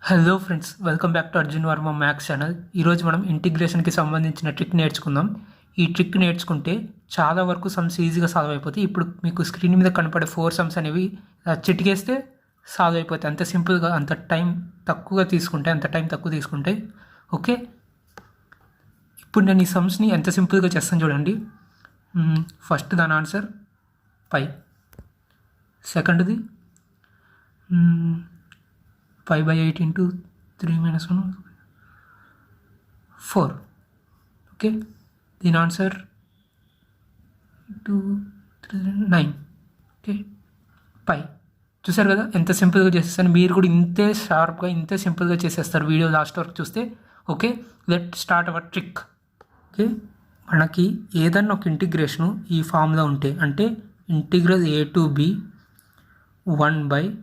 Hello friends, welcome back to Arjun Varma maths channel. ఈరోజు మనం ఇంటిగ్రేషన్కి సంబంధించిన ట్రిక్ నేర్చుకుందాం. ఈ ట్రిక్ నేర్చుకుంటే చాలా వరకు సమ్స్ ఈజీగా సాల్వ్ అయిపోతాయి. ఇప్పుడు మీకు స్క్రీన్ మీద కనపడే 4 సమ్స్ అనేవి చిటికేస్తే సాల్వ్ అయిపోతాయి. అంత సింపుల్గా, అంత టైం తక్కువ తీసుకుంటే. ఓకే, ఇప్పుడు నేను ఈ సమ్స్ని ఎంత సింపుల్గా చేస్తాను చూడండి. ఫస్ట్ దాని ఆన్సర్ 5, సెకండ్ది 5/8 into 3 minus 1 4. ఓకే, దీని ఆన్సర్ 2 3 9. ఓకే, 5. చూసారు కదా ఎంత సింపుల్గా చేసేస్తాను. మీరు కూడా ఇంతే షార్ప్గా ఇంతే సింపుల్గా చేసేస్తారు వీడియో లాస్ట్ వరకు చూస్తే. Okay, let start our trick. Okay, మనకి ఏదన్నా ఒక ఇంటిగ్రేషను ఈ ఫామ్లో ఉంటే, అంటే integral a to b 1/square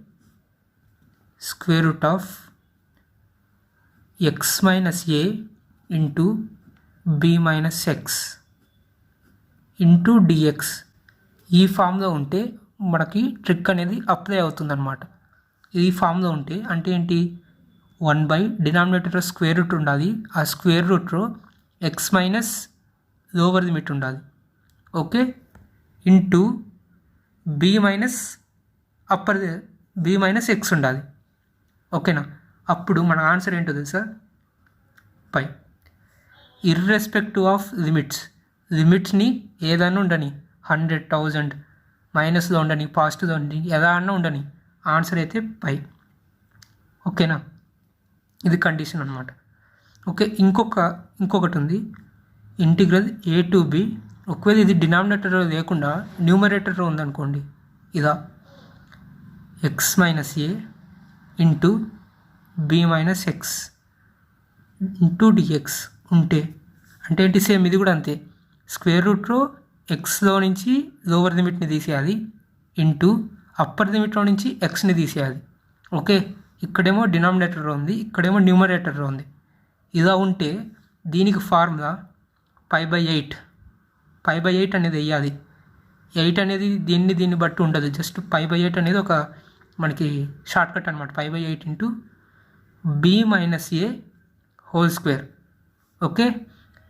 root of x minus a into b minus x into dx ఈ ఫామ్లో ఉంటే మనకి ట్రిక్ అనేది అప్లై అవుతుందన్నమాట. ఈ ఫామ్లో ఉంటే అంటే ఏంటి, 1 డినామినేటర్లో స్క్వేర్ రూట్ ఉండాలి. ఆ స్క్వేర్ రూట్లో ఎక్స్ మైనస్ లోవర్ లిమిట్ ఉండాలి. Okay, into B minus x ఉండాలి. ఓకేనా, అప్పుడు మన ఆన్సర్ ఏంటో తెలుసా, 5. ఇర్రెస్పెక్టివ్ ఆఫ్ లిమిట్స్ని ఏదైనా ఉండని, 100, 1000 మైనస్లో ఉండని, పాజిటివ్లో ఉండని, ఎలా అన్నా ఉండని, ఆన్సర్ అయితే 5. ఓకేనా, ఇది కండిషన్ అనమాట. ఓకే, ఇంకొకటి ఉంది, ఇంటిగ్రల్ a to b. ఒకవేళ ఇది డినామినేటర్లో లేకుండా న్యూమరేటర్లో ఉందనుకోండి, ఇదా X minus A into B minus X into DX ఉంటే అంటే ఏంటి, సేమ్ ఇది కూడా అంతే. స్క్వేర్ రూట్లో ఎక్స్లో నుంచి లోవర్ లిమిట్ని తీసేయాలి, ఇంటూ అప్పర్ లిమిట్లో నుంచి ఎక్స్ని తీసేయాలి. ఓకే, ఇక్కడేమో డినామినేటర్లో ఉంది, ఇక్కడేమో న్యూమరేటర్లో ఉంది. ఇలా ఉంటే దీనికి ఫార్ములా 5/8. 5/8 అనేది వేయాలి. 8 అనేది దీన్ని బట్టి ఉండదు, జస్ట్ 5/8 అనేది ఒక మనకి షార్ట్ కట్ అనమాట. 5/8 ఇంటూ బి మైనస్ ఏ హోల్ స్క్వేర్. ఓకే,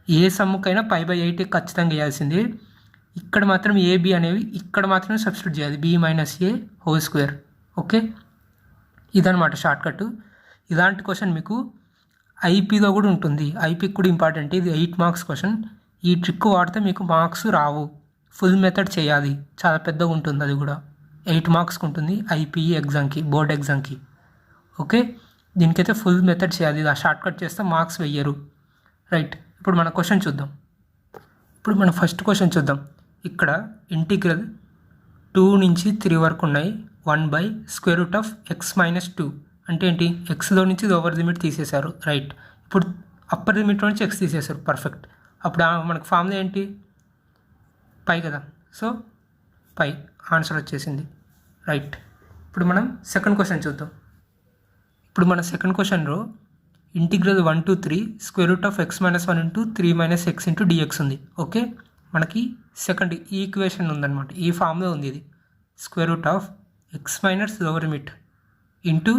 ఏ సమ్ముకైనా 5/8 ఖచ్చితంగా వేయాల్సిందే. ఇక్కడ మాత్రం ఏబి అనేవి ఇక్కడ మాత్రమే సబ్స్టిట్యూట్ చేయాలి, బి మైనస్ ఏ హోల్ స్క్వేర్. ఓకే, ఇదనమాట షార్ట్ కట్. ఇలాంటి క్వశ్చన్ మీకు ఐపీలో కూడా ఉంటుంది. ఐపీకి కూడా ఇంపార్టెంట్. ఇది 8 మార్క్స్ క్వశ్చన్. ఈ ట్రిక్ వాడితే మీకు మార్క్స్ రావు, ఫుల్ మెథడ్ చేయాలి, చాలా పెద్దగా ఉంటుంది. అది కూడా 8 మార్క్స్కి ఉంటుంది ఐపీఈ ఎగ్జామ్కి, బోర్డ్ ఎగ్జామ్కి. ఓకే, దీనికైతే ఫుల్ మెథడ్ చేయాలి. ఇలా షార్ట్ కట్ చేస్తే మార్క్స్ వెయ్యరు. రైట్, ఇప్పుడు మన క్వశ్చన్ చూద్దాం. ఇప్పుడు మన ఫస్ట్ క్వశ్చన్ చూద్దాం. ఇక్కడ ఇంటిగ్రల్ 2 నుంచి 3 వరకు ఉన్నాయి. 1/square root of x minus 2 అంటే ఏంటి, ఎక్స్లో నుంచి లోవర్ లిమిట్ తీసేశారు. రైట్, ఇప్పుడు అప్పర్ లిమిట్లో నుంచి ఎక్స్ తీసేశారు. పర్ఫెక్ట్. అప్పుడు మనకు ఫార్ములా ఏంటి, 5 కదా. సో 5 ఆన్సర్ వచ్చేసింది. రైట్, ఇప్పుడు మనం సెకండ్ క్వశ్చన్ చూద్దాం. ఇప్పుడు మన సెకండ్ క్వశ్చన్లో integral 1 to 3 square root of x minus 1 into 3 minus x into dx ఉంది. ఓకే, మనకి సెకండ్ ఈక్వేషన్ ఉందన్నమాట. ఈ ఫామ్లో ఉంది ఇది, square root of X minus lower limit into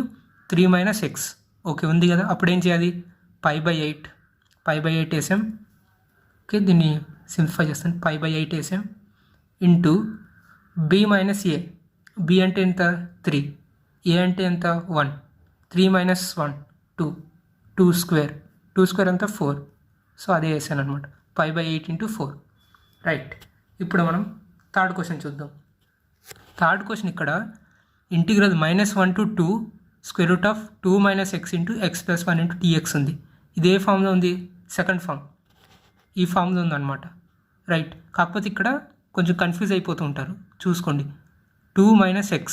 3 minus x. Okay, ఉంది కదా. అప్పుడు ఏం చేయాలి, 5/8 వేసాం. ఓకే, దీన్ని సింప్లిఫై చేస్తాను. 5/8 వేసాం ఇంటూ బి మైనస్ ఏ. బి అంటే ఎంత, 3. ఏ అంటే ఎంత, 1. 3 minus 1 2 స్క్వేర్. 2 స్క్వేర్ అంతా 4. సో అదే వేసాను అనమాట, 5/8 into 4. రైట్, ఇప్పుడు మనం థర్డ్ క్వశ్చన్ చూద్దాం. థర్డ్ క్వశ్చన్ ఇక్కడ integral -1 to 2 square root of 2 minus x into x plus 1 into dx ఉంది. ఇదే ఫామ్లో ఉంది, సెకండ్ ఫామ్. ఈ ఫామ్లో ఉందన్నమాట. రైట్, కాకపోతే ఇక్కడ కొంచెం కన్ఫ్యూజ్ అయిపోతూ ఉంటారు, చూసుకోండి. 2 minus x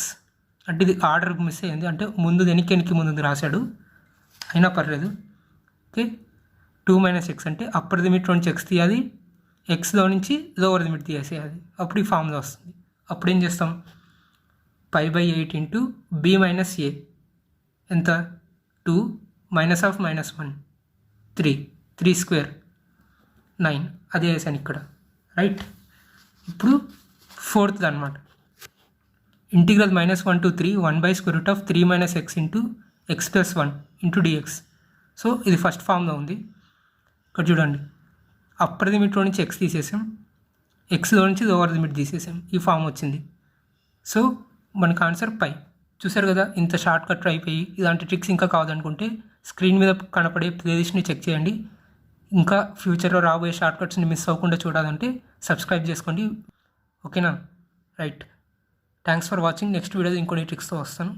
అంటే ఇది ఆర్డర్ మిస్ అయ్యింది, అంటే ముందు వెనక్కి ముందు రాశాడు, అయినా పర్లేదు. ఓకే, 2 minus x అంటే అప్పర్ లిమిట్ నుంచి ఎక్స్ తీయాలి, ఎక్స్లో నుంచి లోవర్ లిమిట్ తీసేయాలి. అప్పుడు ఈ ఫామ్లో వస్తుంది. అప్పుడు ఏం చేస్తాం, 5/8 ఇంటూ బి మైనస్ ఏ ఎంత, 2 మైనస్ ఆఫ్ -1 3 స్క్వేర్ 9. అదే వేసాను ఇక్కడ. రైట్, ఇప్పుడు ఫోర్త్ అనమాట. Integral -1 to 3 1/square root of 3 minus x into x plus 1 into d x. So ఇది ఫస్ట్ ఫామ్లో ఉంది. ఇక్కడ చూడండి, అప్పర్ లిమిట్లో నుంచి ఎక్స్ తీసేసాం, ఎక్స్లో నుంచి లోవర్ లిమిట్ తీసేసాం, ఈ ఫామ్ వచ్చింది. సో మనకు ఆన్సర్ పై. చూసారు కదా, ఇంత షార్ట్ కట్ అయిపోయి. ఇలాంటి ట్రిక్స్ ఇంకా కావాలనుకుంటే స్క్రీన్ మీద కనపడే ప్లేలిస్ట్ని చెక్ చేయండి. ఇంకా ఫ్యూచర్లో రాబోయే షార్ట్ కట్స్ని మిస్ అవ్వకుండా చూడాలంటే సబ్స్క్రైబ్ చేసుకోండి. ఓకేనా? Right. Thanks for watching. Next వీడియోలో ఇంకొన్ని ట్రిక్స్తో వస్తాను.